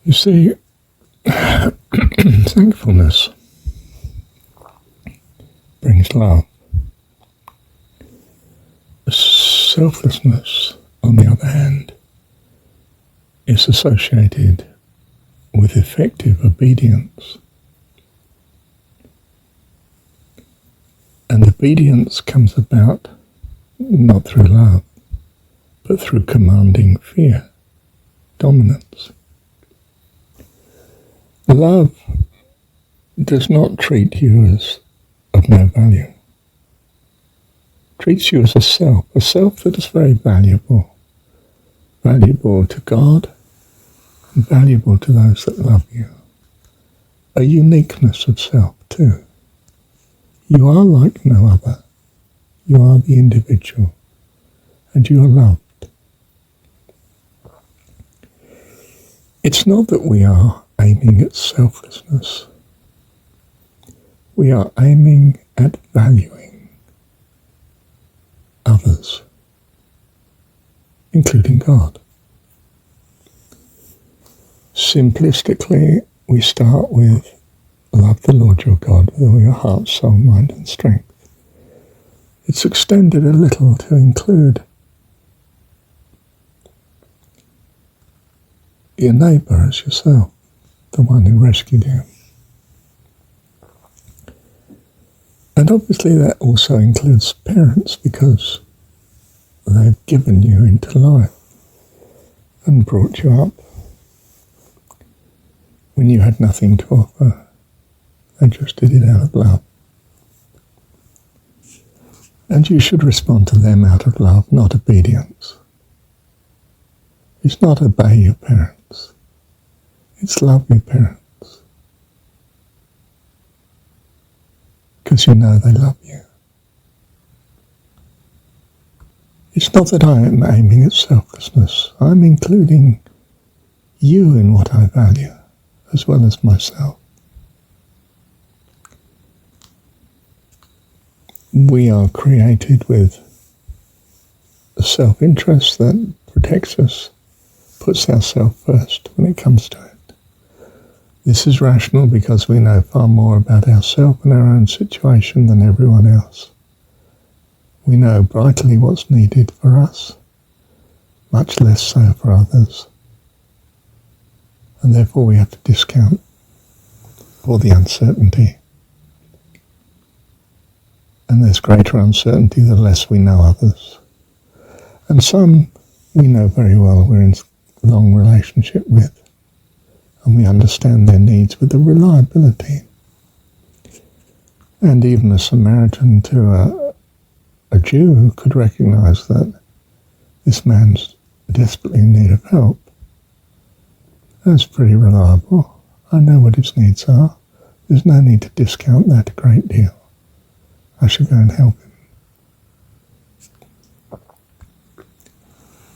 You see, thankfulness brings love. Selflessness, on the other hand, is associated with effective obedience. And obedience comes about not through love, but through commanding fear, dominance. Love does not treat you as of no value. Treats you as a self that is very valuable to God, and valuable to those that love you. A uniqueness of self too. You are like no other. You are the individual, and you are loved. It's not that we are aiming at selflessness. We are aiming at valuing others, including God. Simplistically, we start with love the Lord your God with all your heart, soul, mind and strength. It's extended a little to include your neighbour as yourself, the one who rescued you. And obviously that also includes parents, because they've given you into life and brought you up when you had nothing to offer. They just did it out of love. And you should respond to them out of love, not obedience. It's not obey your parents. It's love your parents. Because you know they love you. It's not that I am aiming at selflessness. I'm including you in what I value, as well as myself. We are created with a self-interest that protects us, puts ourselves first when it comes to it. This is rational because we know far more about ourselves and our own situation than everyone else. We know brightly what's needed for us, much less so for others. And therefore we have to discount for the uncertainty. And there's greater uncertainty the less we know others. And some we know very well we're in long relationship with, and we understand their needs with a reliability. And even a Samaritan to a Jew who could recognize that this man's desperately in need of help, that's pretty reliable. I know what his needs are. There's no need to discount that a great deal. I should go and help him.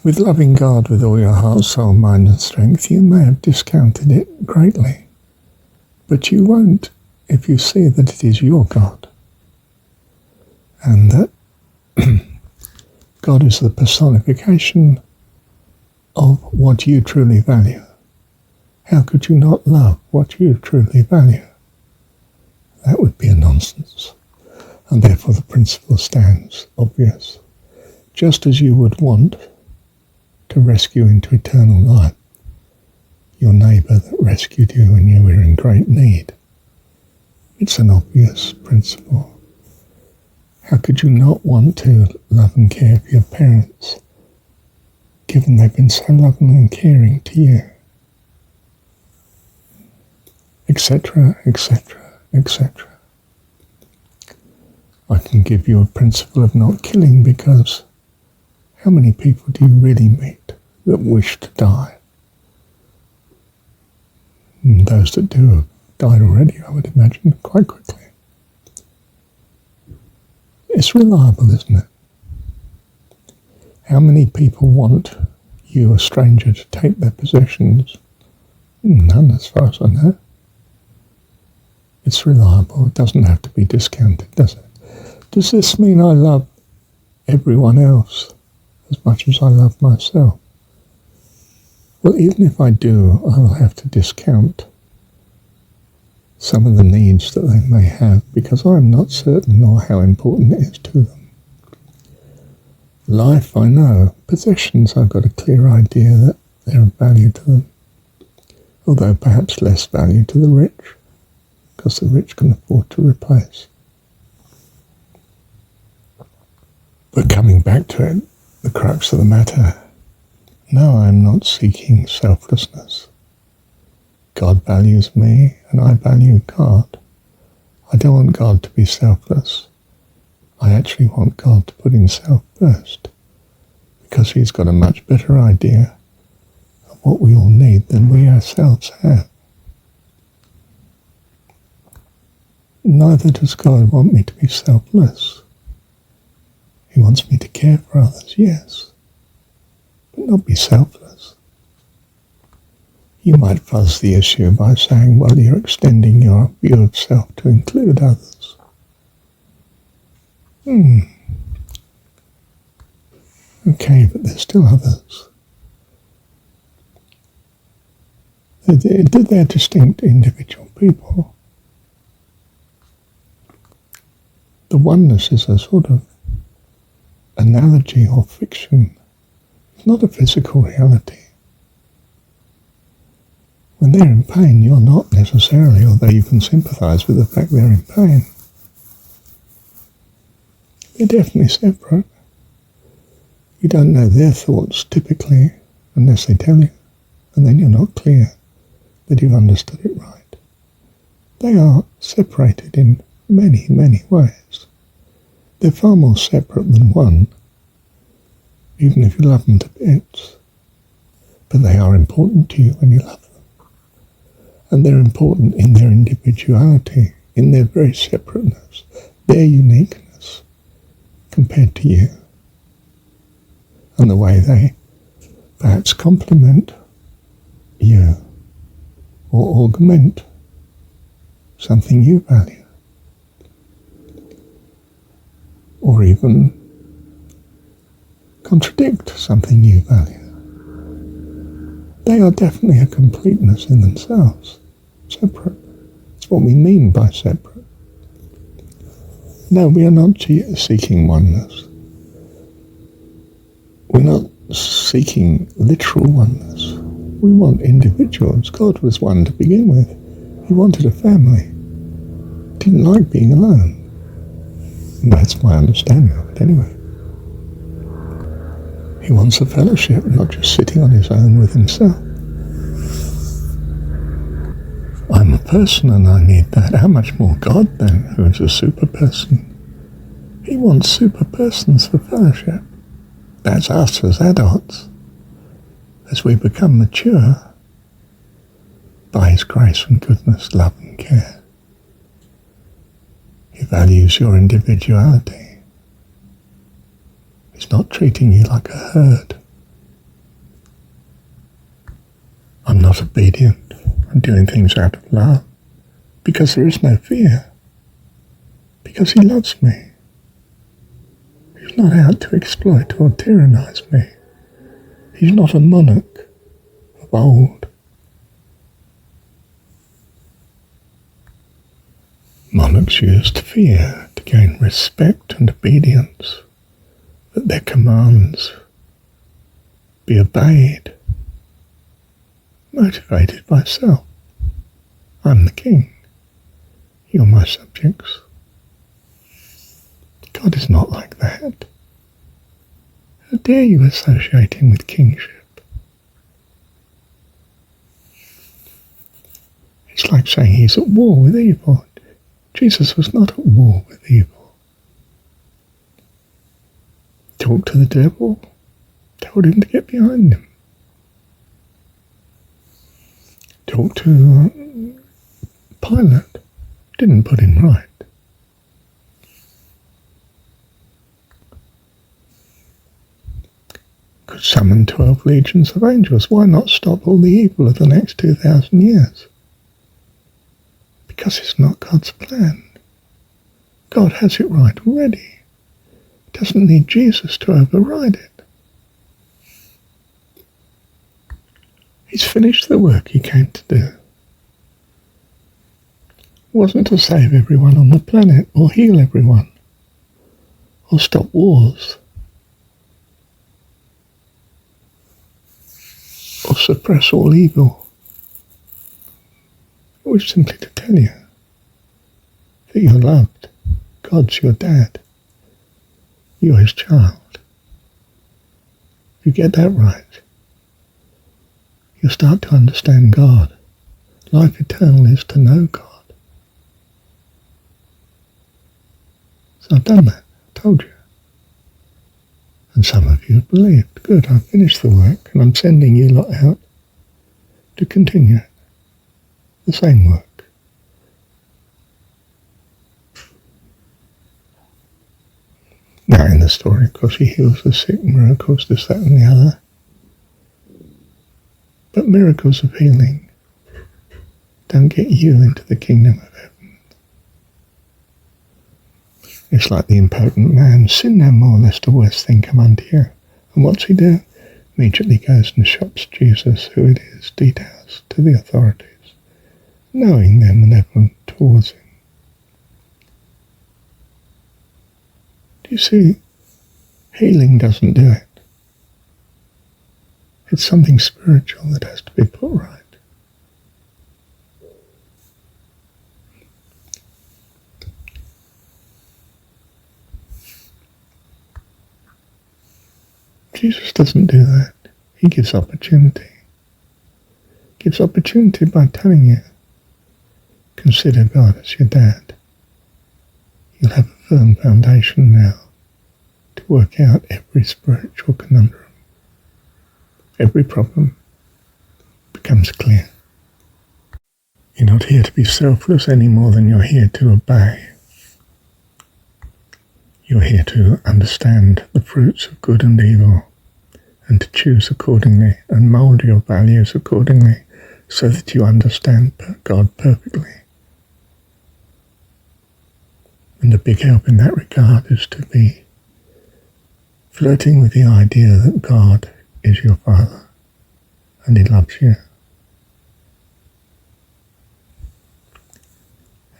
With loving God with all your heart, soul, mind and strength, you may have discounted it greatly, but you won't if you see that it is your God, and that God is the personification of what you truly value. How could you not love what you truly value? That would be a nonsense. And therefore the principle stands obvious. Just as you would want to rescue into eternal life your neighbour that rescued you when you were in great need. It's an obvious principle. How could you not want to love and care for your parents, given they've been so loving and caring to you? Etc., etc., etc. I can give you a principle of not killing, because how many people do you really meet that wish to die? And those that do have died already, I would imagine, quite quickly. It's reliable, isn't it? How many people want you, a stranger, to take their possessions? None, as far as I know. It's reliable. It doesn't have to be discounted, does it? Does this mean I love everyone else as much as I love myself? Well, even if I do, I will have to discount some of the needs that they may have because I'm not certain or how important it is to them. Life, I know. Possessions, I've got a clear idea that they're of value to them, although perhaps less value to the rich, because the rich can afford to replace. But coming back to it, the crux of the matter, no, I'm not seeking selflessness. God values me, and I value God. I don't want God to be selfless. I actually want God to put himself first, because he's got a much better idea of what we all need than we ourselves have. Neither does God want me to be selfless. He wants me to care for others, yes, but not be selfless. You might fuzz the issue by saying, well, you're extending your view of self to include others. Okay, but there's still others. They're distinct individual people. The oneness is a sort of analogy or fiction. It's not a physical reality. When they're in pain, you're not necessarily, although you can sympathise with the fact they're in pain. They're definitely separate. You don't know their thoughts typically unless they tell you, and then you're not clear that you've understood it right. They are separated in many, many ways. They're far more separate than one, even if you love them to bits. But they are important to you when you love them. And they're important in their individuality, in their very separateness, their uniqueness compared to you. And the way they perhaps complement you or augment something you value. Or even contradict something you value. They are definitely a completeness in themselves, separate. That's what we mean by separate. No, we are not seeking oneness. We're not seeking literal oneness. We want individuals. God was one to begin with. He wanted a family. He didn't like being alone. And that's my understanding of it anyway. He wants a fellowship, not just sitting on his own with himself. I'm a person and I need that. How much more God then, who is a super person? He wants super persons for fellowship. That's us as adults. As we become mature, by his grace and goodness, love and care. He values your individuality. He's not treating you like a herd. I'm not obedient. I'm doing things out of love. Because there is no fear. Because he loves me. He's not out to exploit or tyrannize me. He's not a monarch of old. Monarchs used fear to gain respect and obedience, that their commands be obeyed, motivated by self. I'm the king. You're my subjects. God is not like that. How dare you associate him with kingship? It's like saying he's at war with evil. Jesus was not at war with evil. Talked to the devil, told him to get behind him. Talked to Pilate, didn't put him right. Could summon 12 legions of angels. Why not stop all the evil of the next 2,000 years? Because it's not God's plan. God has it right already. He doesn't need Jesus to override it. He's finished the work he came to do. It wasn't to save everyone on the planet or heal everyone or stop wars or suppress all evil. It was simply to tell you that you're loved. God's your dad. You're his child. If you get that right, you'll start to understand God. Life eternal is to know God. So I've done that. I told you. And some of you have believed. Good, I've finished the work and I'm sending you lot out to continue it. The same work. Now in the story, of course, he heals the sick, miracles, this, that and the other. But miracles of healing don't get you into the kingdom of heaven. It's like the impotent man, sin no more lest a worse thing come unto you. And what's he do? Immediately goes and shops Jesus, who it is, details to the authorities, knowing they're malevolent towards him. Do you see? Healing doesn't do it. It's something spiritual that has to be put right. Jesus doesn't do that. He gives opportunity. Gives opportunity by telling you, consider God as your dad. You'll have a firm foundation now to work out every spiritual conundrum. Every problem becomes clear. You're not here to be selfless any more than you're here to obey. You're here to understand the fruits of good and evil and to choose accordingly and mould your values accordingly so that you understand God perfectly. And a big help in that regard is to be flirting with the idea that God is your Father and he loves you.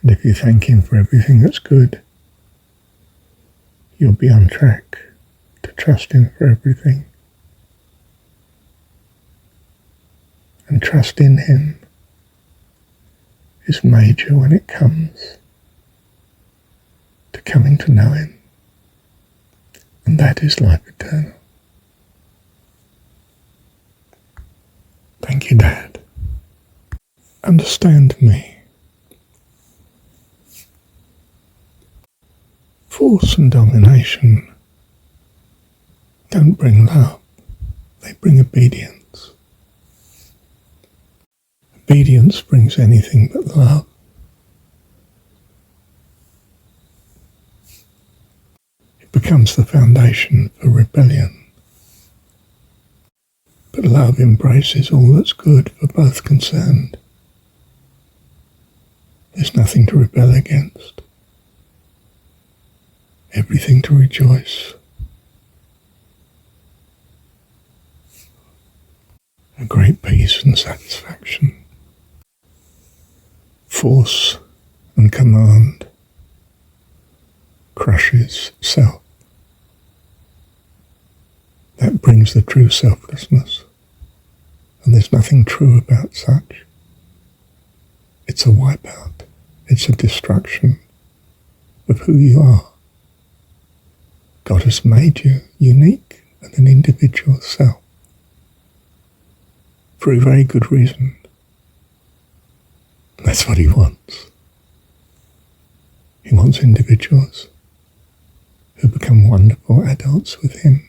And if you thank him for everything that's good, you'll be on track to trust him for everything. And trust in him is major when it comes to coming to know him. And that is life eternal. Thank you, Dad. Understand me. Force and domination don't bring love, they bring obedience. Obedience brings anything but love. It becomes the foundation for rebellion. But love embraces all that's good for both concerned. There's nothing to rebel against. Everything to rejoice. A great peace and satisfaction. Force and command crushes self. That brings the true selflessness, and there's nothing true about such. It's a wipeout. It's a destruction of who you are. God has made you unique and an individual self for a very good reason. That's what he wants. He wants individuals who become wonderful adults with him,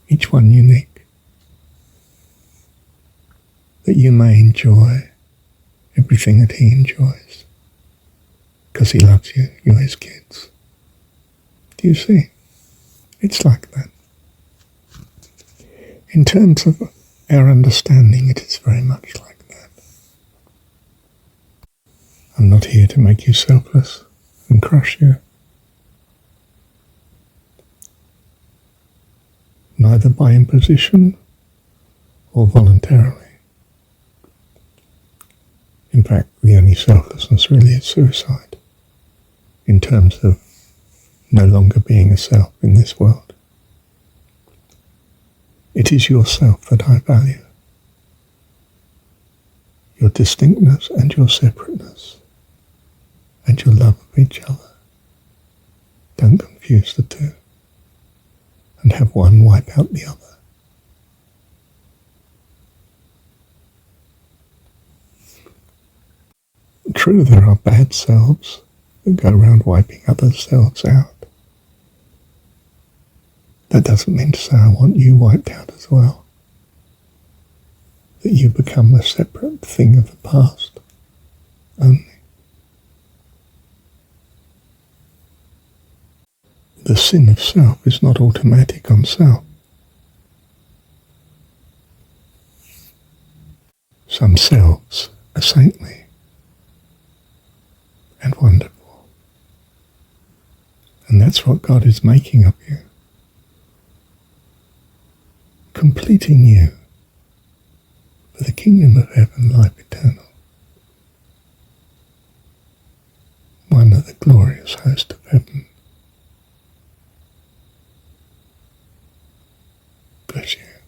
each one unique, that you may enjoy everything that he enjoys, because he loves you, you're his kids. Do you see? It's like that. In terms of our understanding, it is very much like that. I'm not here to make you selfless and crush you. Neither by imposition or voluntarily. In fact, the only selflessness really is suicide, in terms of no longer being a self in this world. It is yourself that I value, your distinctness and your separateness, and your love of each other. Don't confuse the two, and have one wipe out the other. True, there are bad selves that go around wiping other selves out. That doesn't mean to say I want you wiped out as well. That you become a separate thing of the past only. The sin of self is not automatic on self. Some selves are saintly and wonderful. And that's what God is making of you. Completing you for the kingdom of heaven, life eternal. One of the glorious host of heaven. Bless you.